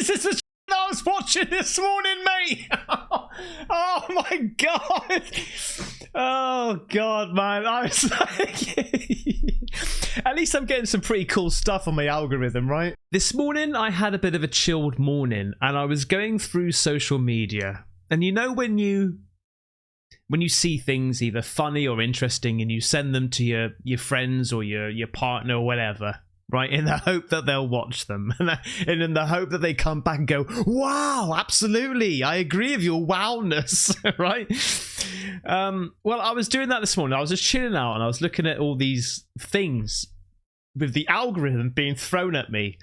This is the shit I was watching this morning, mate. Oh my god. Oh god, man. I was like, at least I'm getting some pretty cool stuff on my algorithm, right? This morning I had a bit of a chilled morning and I was going through social media. And you know when you see things either funny or interesting and you send them to your friends or your partner or whatever, right, in the hope that they'll watch them and in the hope that they come back and go, wow, absolutely, I agree with your wowness, right? Well, I was doing that this morning. I was just chilling out and I was looking at all these things with the algorithm being thrown at me,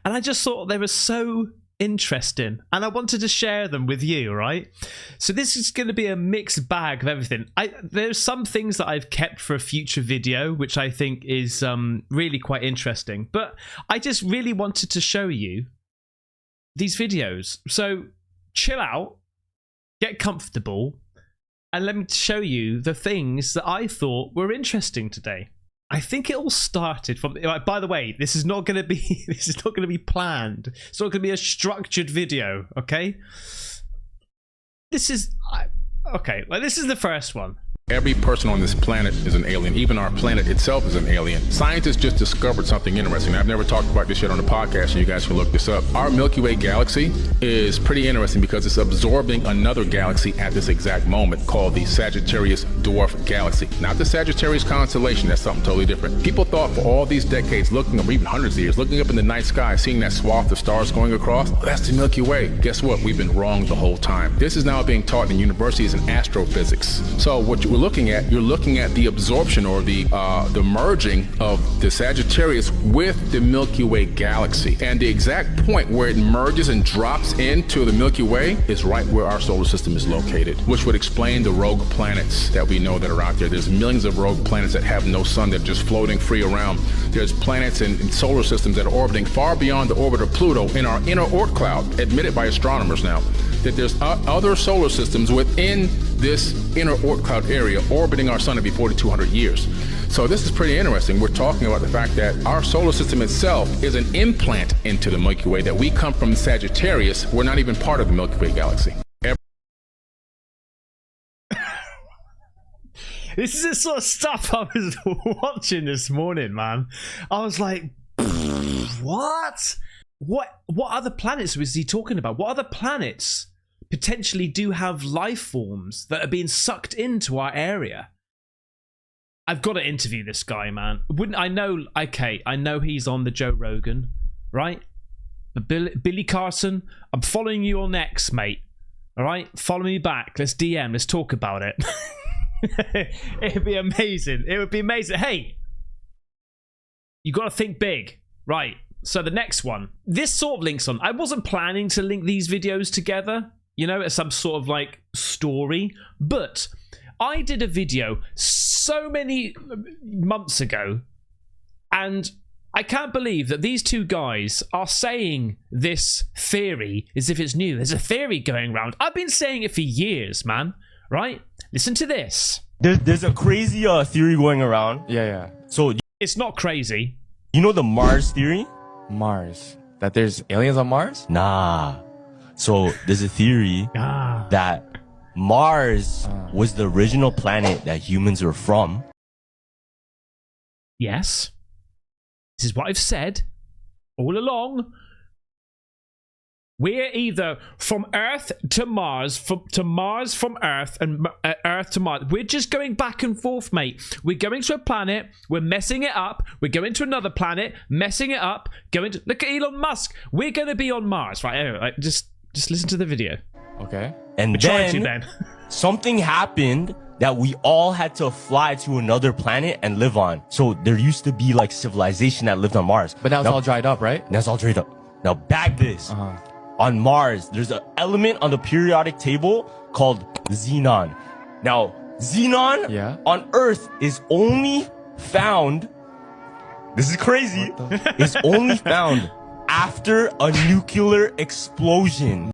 and I just thought they were so interesting and I wanted to share them with you, right? So this is going to be a mixed bag of everything. There's some things that I've kept for a future video which I think is really quite interesting, but I just really wanted to show you these videos. So chill out, get comfortable, and let me show you the things that I thought were interesting today. I think it all started from. By the way, this is not going to be planned. It's not going to be a structured video. Okay. This is okay. Well, this is the first one. Every person on this planet is an alien. Even our planet itself is an alien. Scientists just discovered something interesting. I've never talked about this yet on the podcast, and you guys can look this up. Our Milky Way galaxy is pretty interesting because it's absorbing another galaxy at this exact moment called the Sagittarius Dwarf Galaxy. Not the Sagittarius constellation, that's something totally different. People thought for all these decades, looking up, even hundreds of years, looking up in the night sky, seeing that swath of stars going across, that's the Milky Way. Guess what? We've been wrong the whole time. This is now being taught in universities in astrophysics. So what you're looking at the absorption or the merging of the Sagittarius with the Milky Way galaxy. And the exact point where it merges and drops into the Milky Way is right where our solar system is located, which would explain the rogue planets that we know that are out there. There's millions of rogue planets that have no sun, that are just floating free around. There's planets in solar systems that are orbiting far beyond the orbit of Pluto in our inner Oort cloud, admitted by astronomers now, that there's other solar systems within this inner Oort cloud area orbiting our sun every 4,200 years. So this is pretty interesting. We're talking about the fact that our solar system itself is an implant into the Milky Way, that we come from Sagittarius. We're not even part of the Milky Way galaxy. This is the sort of stuff I was watching this morning, man. I was like, what? What other planets was he talking about? What other planets potentially do have life forms that are being sucked into our area? I've got to interview this guy, man. Wouldn't I know? Okay, I know he's on the Joe Rogan, right? But Billy Carson, I'm following you on X, mate. All right, follow me back. Let's DM. Let's talk about it. It'd be amazing. It would be amazing. Hey, you got to think big, right? So the next one, this sort of links on. I wasn't planning to link these videos together, you know, as some sort of like story, but I did a video so many months ago, and I can't believe that these two guys are saying this theory as if it's new. There's a theory going around. I've been saying it for years, man, right? Listen to this. There's a crazy theory going around. Yeah. So it's not crazy. You know the Mars theory? Mars. That there's aliens on Mars? Nah. So there's a theory that Mars was the original planet that humans were from. Yes. This is what I've said all along. We're either from Earth to Mars, to Mars from Earth, and Earth to Mars. We're just going back and forth, mate. We're going to a planet, we're messing it up. We're going to another planet, messing it up. Look at Elon Musk. We're going to be on Mars, right? Anyway, just listen to the video. Okay. And then something happened that we all had to fly to another planet and live on. So there used to be like civilization that lived on Mars. But now it's all dried up, right? That's all dried up. Now bag this. On Mars, there's an element on the periodic table called xenon. Now, xenon on Earth is only found, this is crazy, is only found after a nuclear explosion.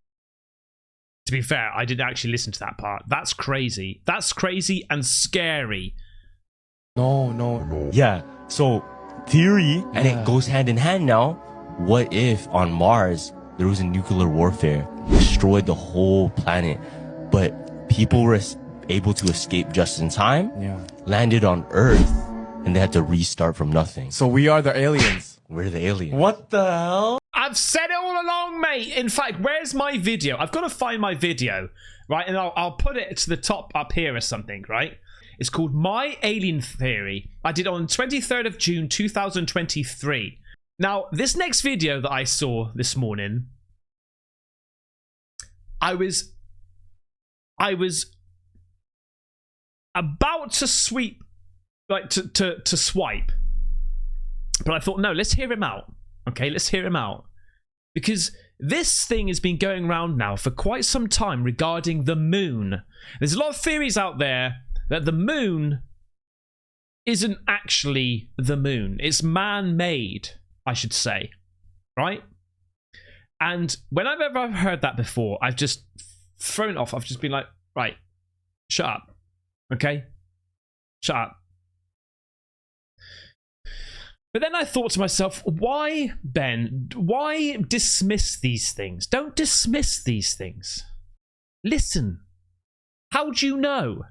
To be fair, I didn't actually listen to that part. That's crazy. That's crazy and scary. No. Yeah, so theory, and it goes hand in hand now. What if on Mars, there was a nuclear warfare, destroyed the whole planet, but people were able to escape just in time, landed on Earth, and they had to restart from nothing. So we are the aliens. We're the aliens. What the hell? I've said it all along, mate. In fact, where's my video? I've got to find my video, right? And I'll put it to the top up here or something, right? It's called My Alien Theory. I did it on 23rd of June, 2023. Now, this next video that I saw this morning, I was about to sweep, like to swipe. But I thought, no, let's hear him out. Okay, let's hear him out. Because this thing has been going around now for quite some time regarding the moon. There's a lot of theories out there that the moon isn't actually the moon. It's man-made, I should say. Right? And when I've ever heard that before, I've just thrown it off. I've just been like, right, shut up. Okay? Shut up. But then I thought to myself, why, Ben? Why dismiss these things? Don't dismiss these things. Listen. How do you know?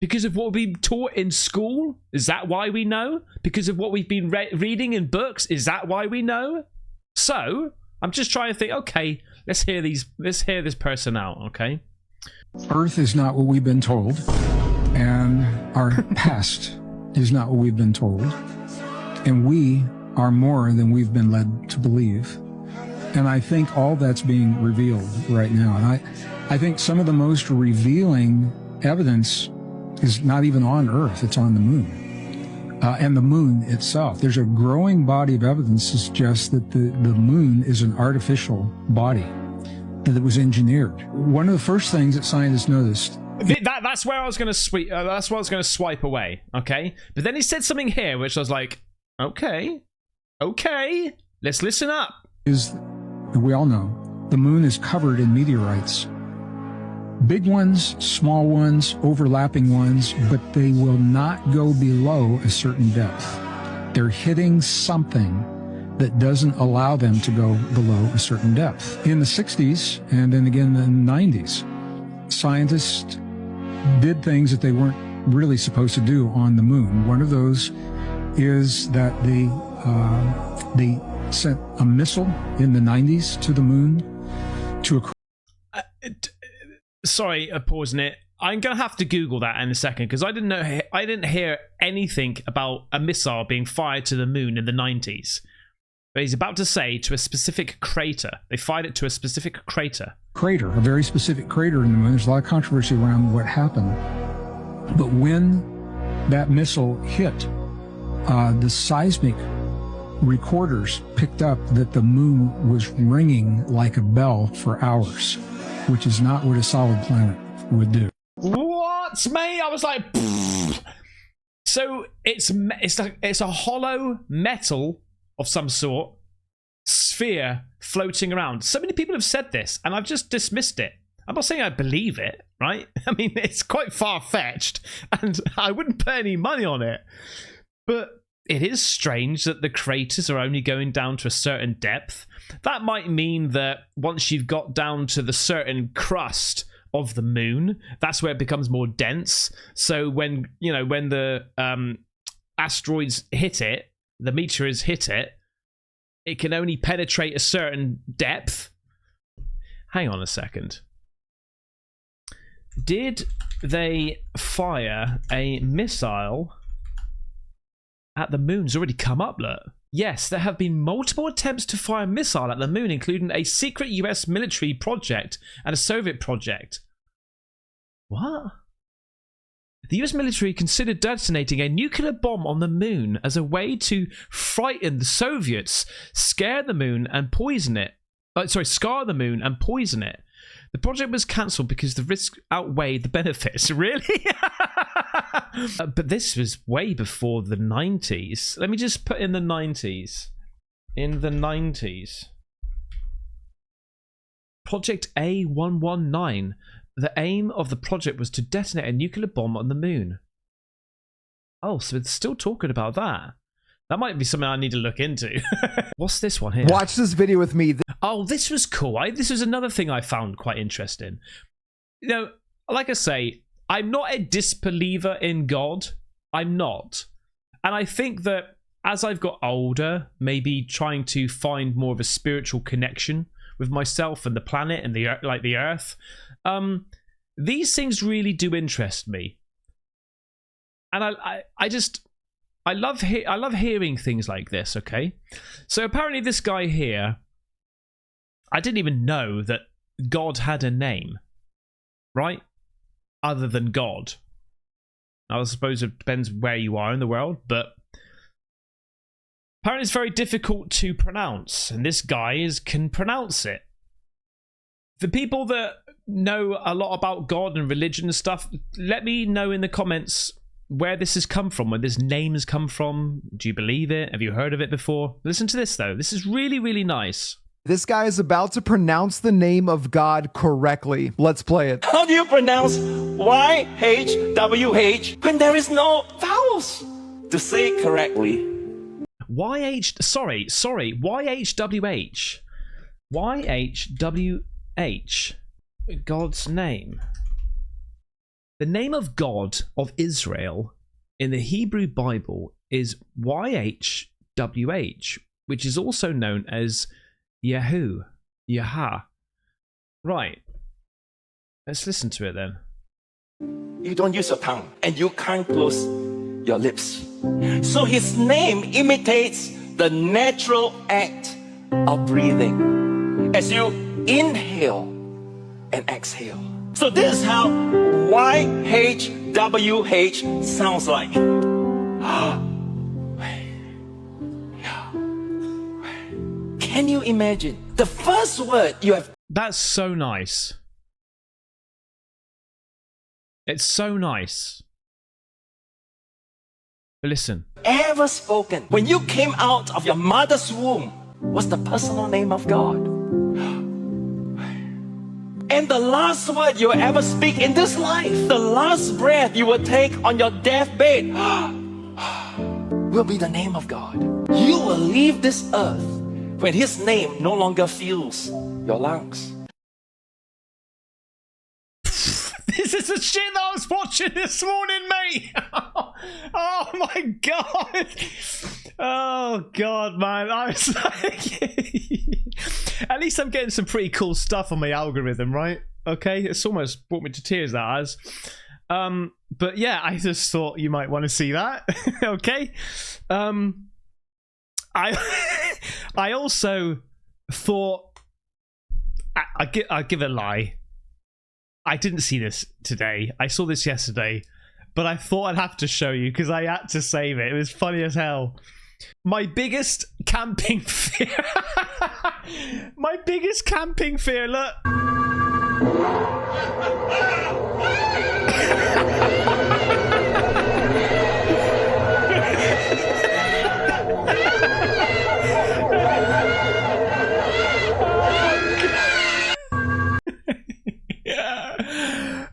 Because of what we've been taught in school? Is that why we know? Because of what we've been reading in books? Is that why we know? So, I'm just trying to think, okay, let's hear this person out, okay? Earth is not what we've been told, and our past is not what we've been told, and we are more than we've been led to believe. And I think all that's being revealed right now. And I think some of the most revealing evidence is not even on Earth, it's on the moon. And the moon itself. There's a growing body of evidence that suggests that the moon is an artificial body, that it was engineered. One of the first things that scientists noticed. That's where I was going to sweep. That's where I was going to swipe away. Okay, but then he said something here, which I was like, okay, let's listen up. Is we all know the moon is covered in meteorites, big ones, small ones, overlapping ones, but they will not go below a certain depth. They're hitting something that doesn't allow them to go below a certain depth. In the 60s and then again in the 90s, scientists did things that they weren't really supposed to do on the moon. One of those is that they sent a missile in the 90s to the moon to a... Sorry, pausing it. I'm gonna have to Google that in a second because I didn't hear anything about a missile being fired to the moon in the 90s. But he's about to say to a specific crater. They fired it to a specific crater. Crater, a very specific crater in the moon. There's a lot of controversy around what happened. But when that missile hit, the seismic recorders picked up that the moon was ringing like a bell for hours, which is not what a solid planet would do. What, mate? I was like, pfft. So it's a hollow metal of some sort, sphere floating around. So many people have said this, and I've just dismissed it. I'm not saying I believe it, right? I mean, it's quite far-fetched, and I wouldn't put any money on it. But it is strange that the craters are only going down to a certain depth. That might mean that once you've got down to the certain crust of the moon, that's where it becomes more dense. So when the asteroids hit it, the meteors hit it, it can only penetrate a certain depth. Hang on a second. Did they fire a missile at the moon? It's already come up, look. Yes, there have been multiple attempts to fire a missile at the moon, including a secret US military project and a Soviet project. What? The US military considered detonating a nuclear bomb on the moon as a way to frighten the Soviets, scare the moon and poison it. Scar the moon and poison it. The project was cancelled because the risks outweighed the benefits. Really? But this was way before the 90s. Let me just put in the 90s. In the 90s. Project A119. The aim of the project was to detonate a nuclear bomb on the moon. Oh, so it's still talking about that. That might be something I need to look into. What's this one here? Watch this video with me. Oh, this was cool. This was another thing I found quite interesting. You know, like I say, I'm not a disbeliever in God. I'm not. And I think that as I've got older, maybe trying to find more of a spiritual connection with myself and the planet and the earth, these things really do interest me. And I love hearing things like this. Okay, so apparently this guy here, I didn't even know that God had a name, right? Other than God. I suppose it depends where you are in the world, but apparently it's very difficult to pronounce, and this guy can pronounce it. The people that know a lot about God and religion and stuff, let me know in the comments where this has come from, where this name has come from. Do you believe it? Have you heard of it before? Listen to this, though. This is really, really nice. This guy is about to pronounce the name of God correctly. Let's play it. How do you pronounce YHWH when there is no vowels to say it correctly? YHWH. YHWH. God's name. The name of God of Israel in the Hebrew Bible is YHWH, which is also known as Yahu. Yahah. Right. Let's listen to it then. You don't use your tongue and you can't close your lips. So his name imitates the natural act of breathing as you inhale and exhale. So this is how YHWH sounds like. Can you imagine the first word you have? That's so nice. It's so nice. But listen. Ever spoken when you came out of your mother's womb was the personal name of God. And the last word you will ever speak in this life, the last breath you will take on your deathbed, will be the name of God. You will leave this earth when his name no longer fills your lungs. This is the shit that I was watching this morning, mate. Oh my god. Oh god, man. I was like, at least I'm getting some pretty cool stuff on my algorithm, right? Okay, it's almost brought me to tears, that has. But yeah, I just thought you might want to see that. Okay. I also thought I give a lie. I didn't see this today. I saw this yesterday, but I thought I'd have to show you because I had to save it. It was funny as hell. My biggest camping fear. My biggest camping fear. Look.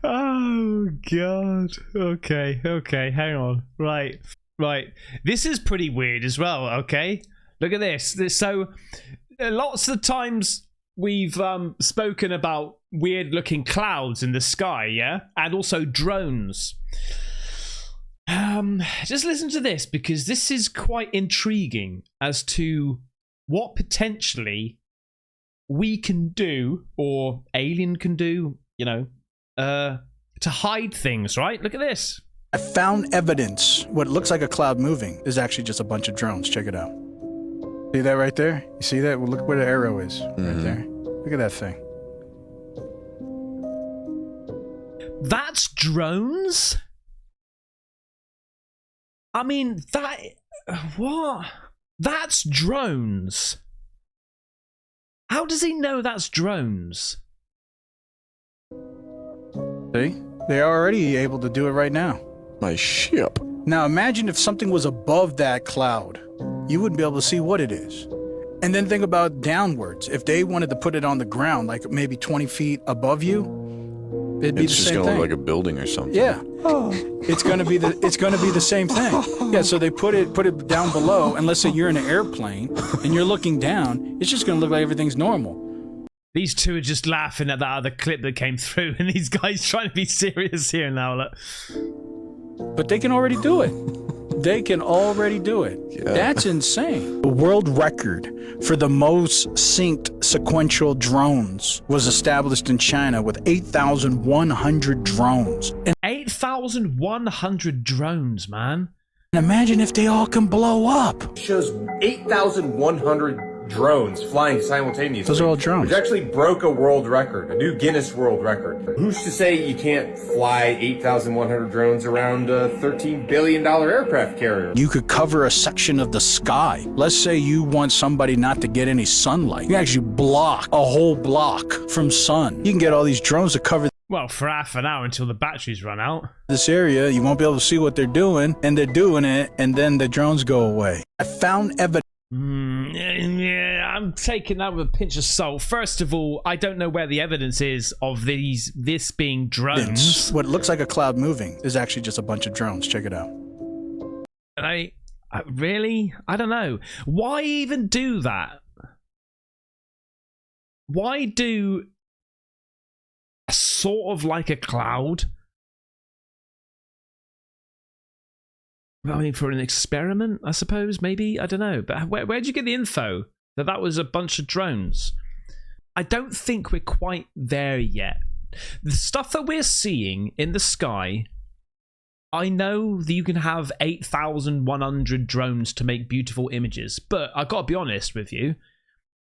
Oh god. Okay, hang on. Right. This is pretty weird as well, okay? Look at this. So lots of times we've spoken about weird looking clouds in the sky, yeah? And also drones. Just listen to this, because this is quite intriguing as to what potentially we can do, or alien can do, you know, to hide things, right? Look at this. I found evidence. What looks like a cloud moving is actually just a bunch of drones. Check it out. See that right there? You see that? Well, look where the arrow is. Right there. Look at that thing. That's drones? I mean, what? That's drones. How does he know that's drones? See? They're already able to do it right now. My ship. Now imagine if something was above that cloud. You wouldn't be able to see what it is. And then think about downwards. If they wanted to put it on the ground, like maybe 20 feet above you, It'd be It's the just same gonna thing. look like a building or something. Yeah. It's gonna be the same thing. Yeah, so they put it down below, and let's say you're in an airplane and you're looking down, it's just gonna look like everything's normal. These two are just laughing at that other clip that came through, and these guys trying to be serious here now. Look. But they can already do it. They can already do it. Yeah. That's insane. The world record for the most synced sequential drones was established in China with 8,100 drones. And 8,100 drones, man. imagine if they all can blow up. It shows 8,100 drones flying simultaneously. Those are all drones. Which actually broke a world record, a new Guinness World Record. Who's to say you can't fly 8,100 drones around a $13 billion aircraft carrier? You could cover a section of the sky. Let's say you want somebody not to get any sunlight. You can actually block a whole block from sun. You can get all these drones to cover Well, for half an hour until the batteries run out. this area. You won't be able to see what they're doing, and they're doing it, and then the drones go away. I found evidence. Yeah, I'm taking that with a pinch of salt. First of all, I don't know where the evidence is of this being drones. What looks like a cloud moving is actually just a bunch of drones. Check it out. And I really? I don't know. Why even do that? Why do sort of like a cloud? I mean, for an experiment, I suppose, maybe? I don't know. But where'd you get the info that that was a bunch of drones? I don't think we're quite there yet. The stuff that we're seeing in the sky, I know that you can have 8,100 drones to make beautiful images, but I've got to be honest with you.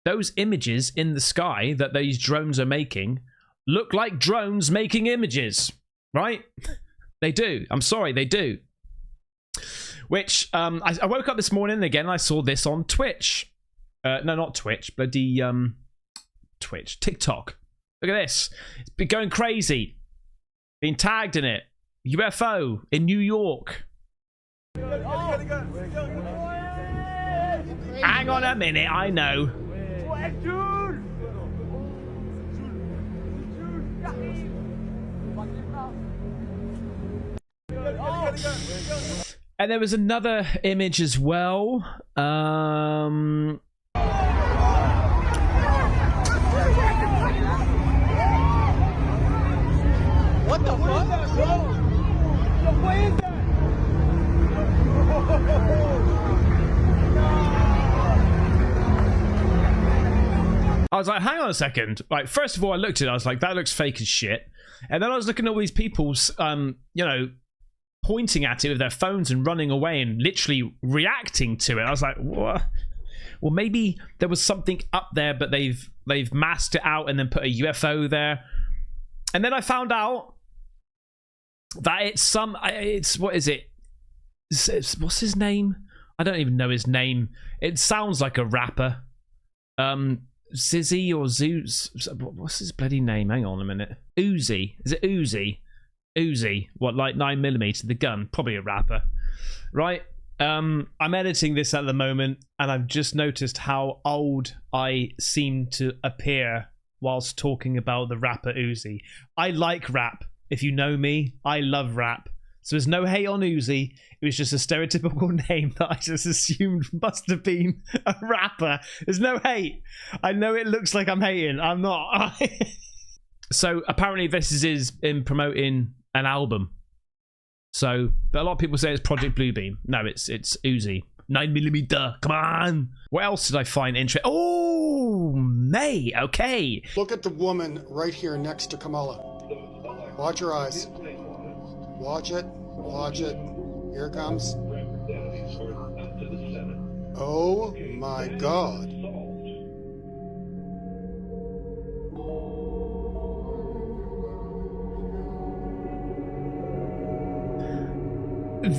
Those images in the sky that these drones are making look like drones making images, right? They do. I'm sorry, they do. Which I woke up this morning again. I saw this on Twitch. No, not Twitch. Bloody Twitch, TikTok. Look at this. It's been going crazy. Been tagged in it. UFO in New York. Hang on a minute. I know. And there was another image as well. What the fuck? What is that? I was like, hang on a second. Like, first of all, I looked at it. I was like, that looks fake as shit. And then I was looking at all these people's, you know, pointing at it with their phones and running away and literally reacting to it. I was like, what? Well, maybe there was something up there, but they've masked it out and then put a UFO there. And then I found out that it's what is it? What's his name? I don't even know his name. It sounds like a rapper. Zizzy or Zeus? What's his bloody name? Hang on a minute. Uzi. Is it Uzi? Uzi. What, like 9mm? The gun? Probably a rapper. Right? I'm editing this at the moment, and I've just noticed how old I seem to appear whilst talking about the rapper Uzi. I like rap. If you know me, I love rap. So there's no hate on Uzi. It was just a stereotypical name that I just assumed must have been a rapper. There's no hate. I know it looks like I'm hating. I'm not. So apparently this is in promoting an album. So, but a lot of people say it's Project Bluebeam. No, it's Uzi. 9mm. Come on. What else did I find interesting? Oh, May. Okay. Look at the woman right here next to Kamala. Watch her eyes. Watch it. Watch it. Here it comes. Oh my God.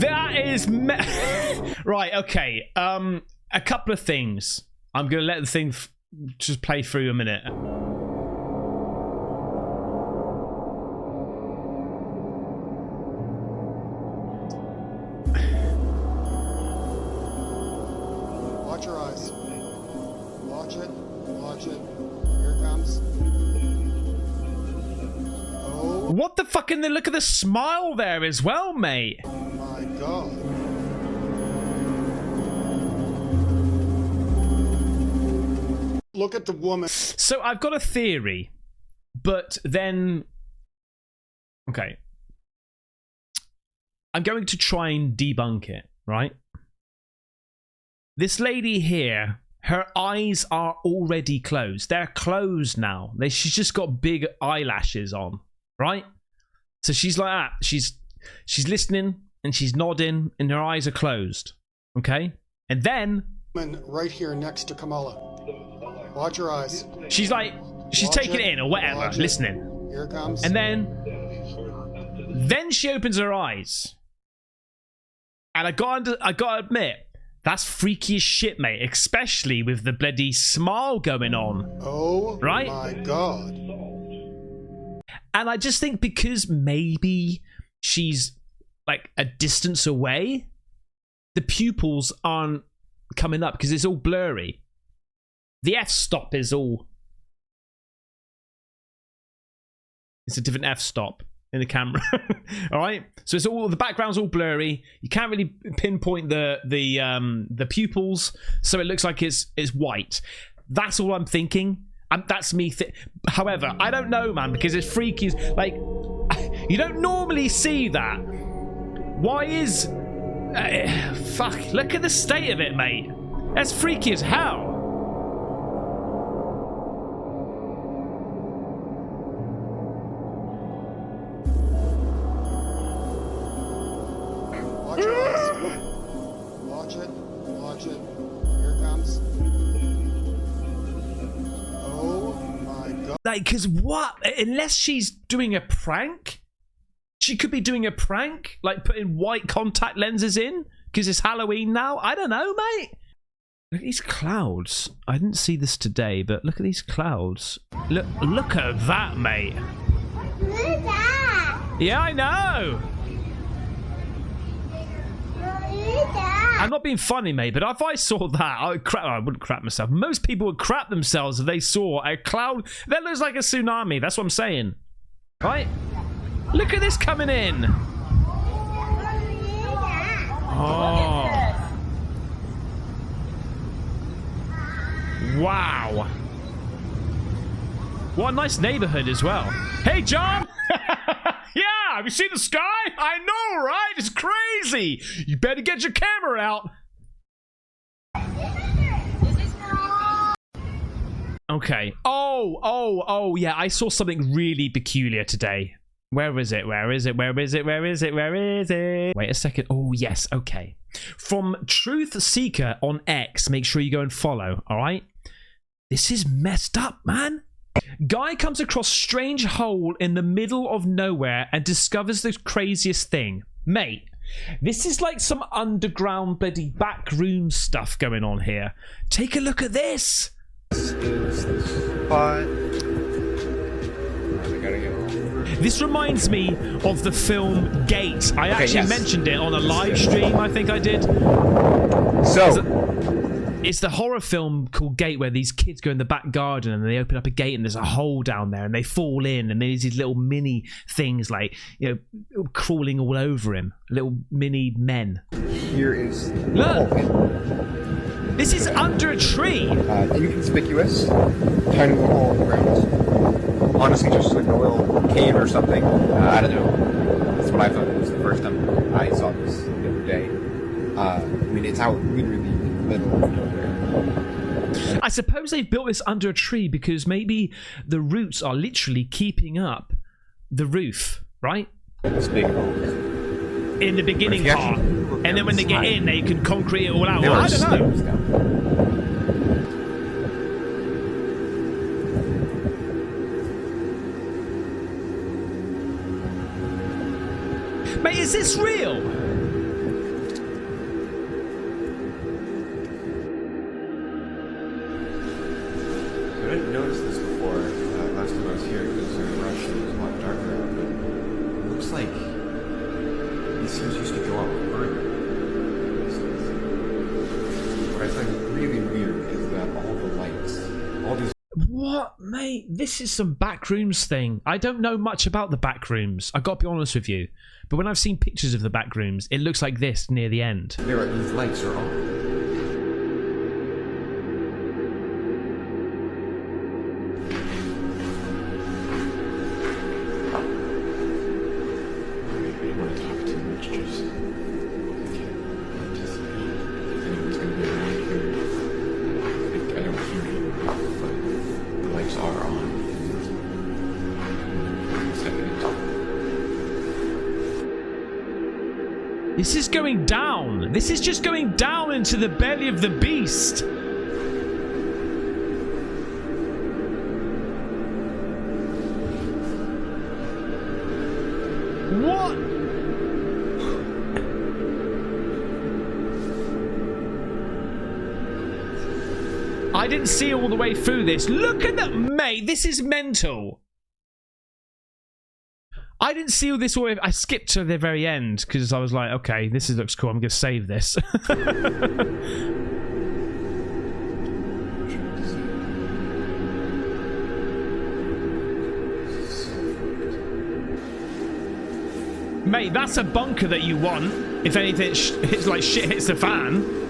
That is right. Okay. A couple of things. I'm gonna let the thing just play through a minute. Watch your eyes. Watch it. Watch it. Here it comes. Oh What the fuck? And then look at the smile there as well, mate. Oh my God. Look at the woman. So I've got a theory, but then... Okay. I'm going to try and debunk it, right? This lady here, her eyes are already closed. They're closed now. She's just got big eyelashes on, right? So she's like that. She's listening and she's nodding and her eyes are closed, okay? And then... Right here next to Kamala. Watch her eyes. She's like, she's taking it in or whatever, listening. Here it comes. And then she opens her eyes. And I gotta admit, that's freaky as shit, mate. Especially with the bloody smile going on. Oh, right? My God. And I just think because maybe she's like a distance away, the pupils aren't coming up because it's all blurry. The f-stop is all... It's a different f-stop in the camera. All right? So it's all... The background's all blurry. You can't really pinpoint the pupils, so it looks like it's white. That's all I'm thinking. And that's me... However, I don't know, man, because it's freaky. Like, you don't normally see that. Why is... fuck, look at the state of it, mate. That's freaky as hell. Watch your eyes. Watch it. Watch it. Here it comes. Oh my God. Like, because what? Unless she's doing a prank? She could be doing a prank? Like putting white contact lenses in? Because it's Halloween now? I don't know, mate. Look at these clouds. I didn't see this today, but look at these clouds. Look at that, mate. Look at that. Yeah, I know. I'm not being funny, mate, but if I saw that, I wouldn't crap myself. Most people would crap themselves if they saw a cloud that looks like a tsunami. That's what I'm saying. Right? Look at this coming in. Oh. Wow. What a nice neighborhood as well. Hey, John! Yeah, have you seen the sky? I know, right? It's crazy. You better get your camera out. Okay. Oh, yeah, I saw something really peculiar today. Where is it? Where is it? Where is it? Where is it? Where is it? Wait a second. Oh, yes. Okay. From Truth Seeker on X. Make sure you go and follow. All right. This is messed up, man. Guy comes across strange hole in the middle of nowhere and discovers the craziest thing. Mate, this is like some underground bloody backroom stuff going on here. Take a look at this. This reminds me of the film Gate. I actually mentioned it on a live stream, I think I did. It's the horror film called Gate where these kids go in the back garden and they open up a gate and there's a hole down there and they fall in and there's these little mini things like, you know, crawling all over him. Little mini men. Here is... Look! This is under a tree! Inconspicuous. Tiny little hole in the ground. Honestly, just like a little cave or something. I don't know. That's what I thought. It was the first time I saw this the other day. I mean, it's out literally in the middle of nowhere. I suppose they've built this under a tree because maybe the roots are literally keeping up the roof, right? This big oak. In the beginning part. And then when they get in, they can concrete it all out. Well, I don't know. Mate, is this real? I didn't notice this before last time I was here because in the rush it was a lot darker out, but it looks like these things used to go up further. What I find really weird is that all the lights, all these... What? Mate, this is some backrooms thing. I don't know much about the backrooms. I got to be honest with you. But when I've seen pictures of the backrooms, it looks like this near the end. These lights are on. This is going down. This is just going down into the belly of the beast. What? I didn't see all the way through this. Look at that, mate. This is mental. I didn't see all this all the way. I skipped to the very end because I was like, okay, this looks cool. I'm going to save this. Mate, that's a bunker that you want. If anything, it's like shit hits the fan.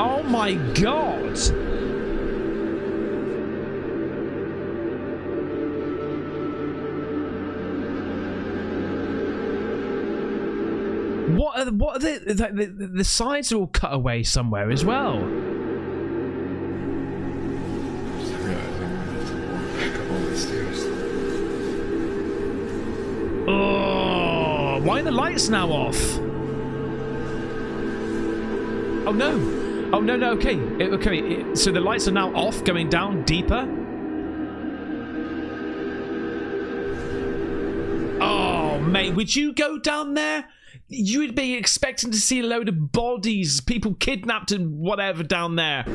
Oh my god! What are the sides are all cut away somewhere as well. Oh, why are the lights now off? Oh no! Oh no! Okay, okay. So the lights are now off, going down deeper. Oh, mate, would you go down there? You would be expecting to see a load of bodies, people kidnapped and whatever down there.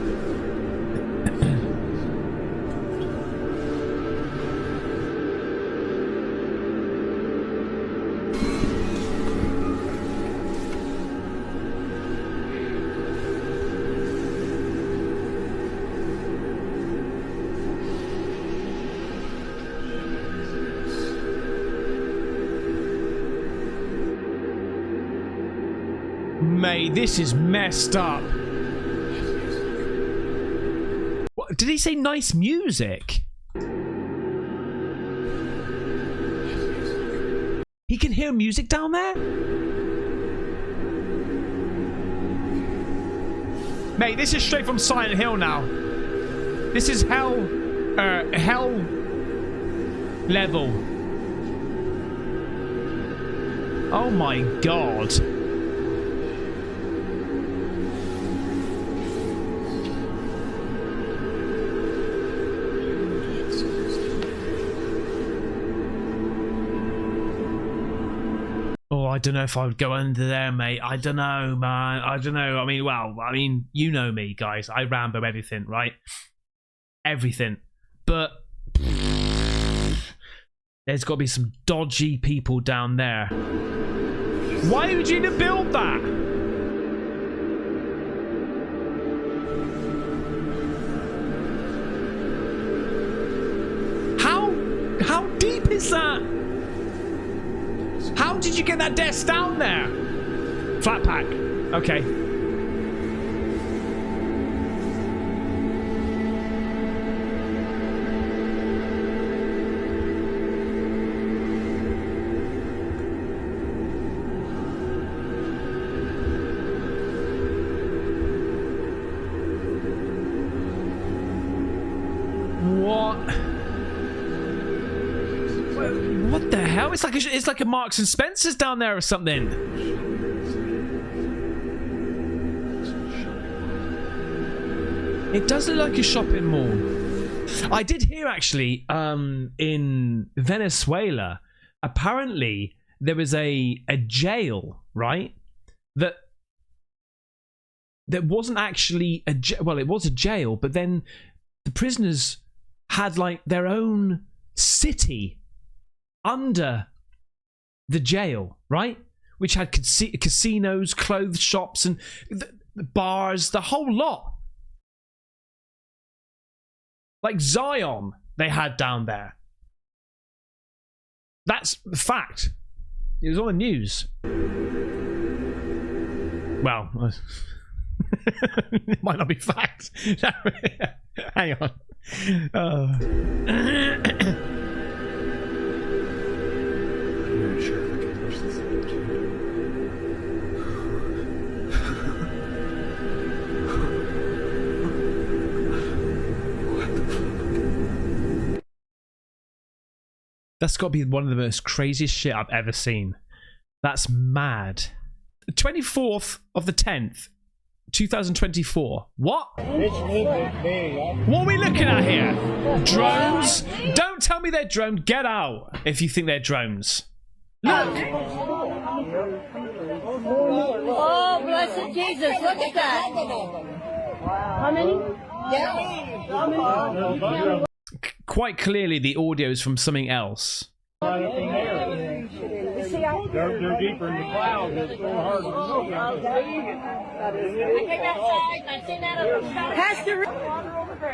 Mate, this is messed up. What, did he say nice music? He can hear music down there? Mate, this is straight from Silent Hill now. This is hell level. Oh my god. I don't know if I would go under there, mate. I don't know, man. I don't know. I mean, you know me, guys. I Rambo everything, right? Everything. But there's got to be some dodgy people down there. Why would you need to build that? How deep is that? How did you get that desk down there? Flat pack. Okay. What the hell? It's like a Marks and Spencer's down there or something. It does look like a shopping mall. I did hear actually, in Venezuela, apparently there was a jail, right? That wasn't actually well, it was a jail, but then the prisoners had like their own city under the jail, right? Which had casinos, clothes shops, and bars, the whole lot. Like Zion, they had down there. That's the fact. It was on the news. Well, it might not be fact. Hang on. I'm not sure if I can push this out too. That's got to be one of the most craziest shit I've ever seen. That's mad. 24th of the 10th, 2024. What? What are we looking at here? Drones? Don't tell me they're drones. Get out if you think they're drones. Look. Oh, blessed Jesus, look at that. How many? Quite clearly the audio is from something else. They're deeper in the clouds. It's so hard to see. Pastor,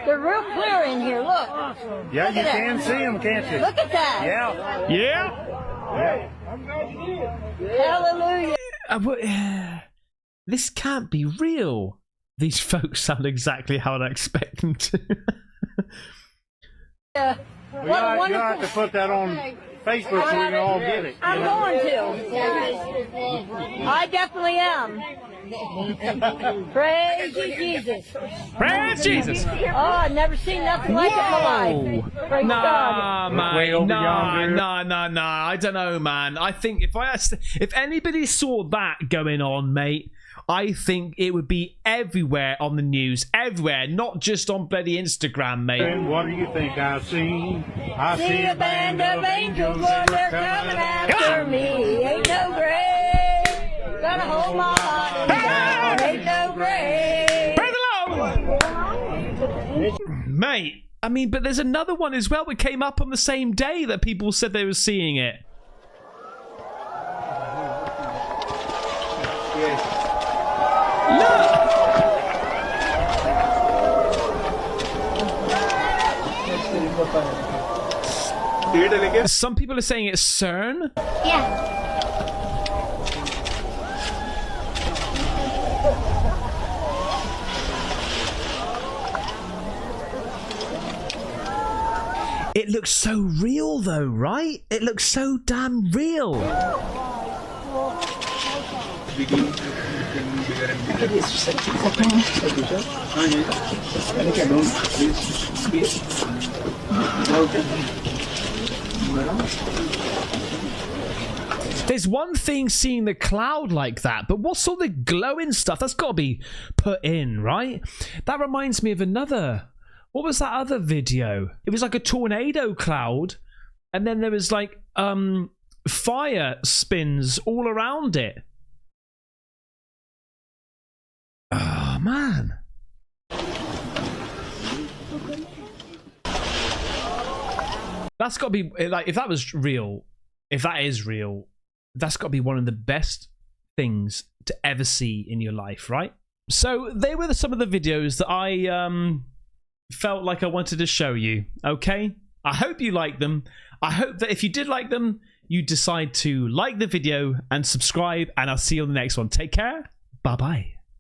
they're real clear in here, look. Yeah, you can see them, can't you? Look at that. Yeah. Yeah. I'm glad you did. Hallelujah. This can't be real. These folks sound exactly how I'd expect them to. You have to put that on Facebook so we can all get it. I'm going to. I definitely am. Praise you, Jesus. Praise Jesus. Oh, I've never seen nothing like it in my life. Praise God. Man. Nah. I don't know, man. I think if anybody saw that going on, mate, I think it would be everywhere on the news, everywhere, not just on bloody Instagram, mate. And what do you think I see? I See a band of angels, Lord, they're coming after me. Ain't no grave gonna hold my body down. Ain't no grave. Praise the Lord! Mate, I mean, but there's another one as well that came up on the same day that people said they were seeing it. Look! Some people are saying it's CERN. Yeah. It looks so real though, right? It looks so damn real. There's one thing seeing the cloud like that, but what's all the glowing stuff? That's got to be put in, right? That reminds me of another. What was that other video? It was like a tornado cloud, and then there was like fire spins all around it. Oh man. That's got to be like, if that was real, if that is real, that's got to be one of the best things to ever see in your life, right? So they were some of the videos that I felt like I wanted to show you, okay? I hope you like them. I hope that if you did like them, you decide to like the video and subscribe, and I'll see you on the next one. Take care. Bye-bye.